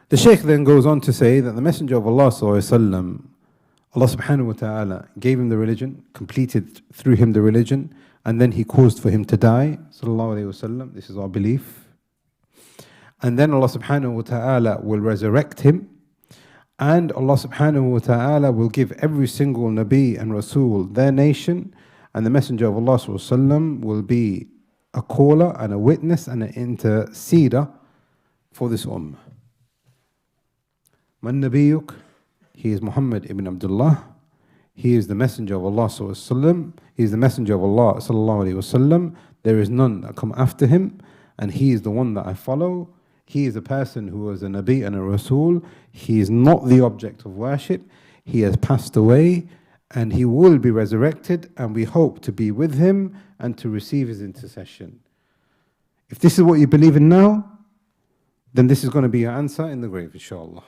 The Shaykh then goes on to say that the Messenger of Allah sallallahu alaihi wasallam, Allah subhanahu wa ta'ala gave him the religion, completed through him the religion, and then He caused for him to die, sallallahu alaihi wasallam. This is our belief. And then Allah subhanahu wa ta'ala will resurrect him, and Allah subhanahu wa ta'ala will give every single Nabi and Rasul their nation, and the Messenger of Allah sallallahu alaihi wasallam will be a caller and a witness and an interceder for this ummah. Man Nabiyuk, he is Muhammad ibn Abdullah. He is the Messenger of Allah sallallahu alaihi wasallam. He is the Messenger of Allah sallallahu alaihi wasallam. There is none that come after him, and he is the one that I follow. He is a person who was a Nabi and a Rasul. He is not the object of worship. He has passed away, and he will be resurrected, and we hope to be with him and to receive his intercession. If this is what you believe in now, then this is going to be your answer in the grave, inshallah.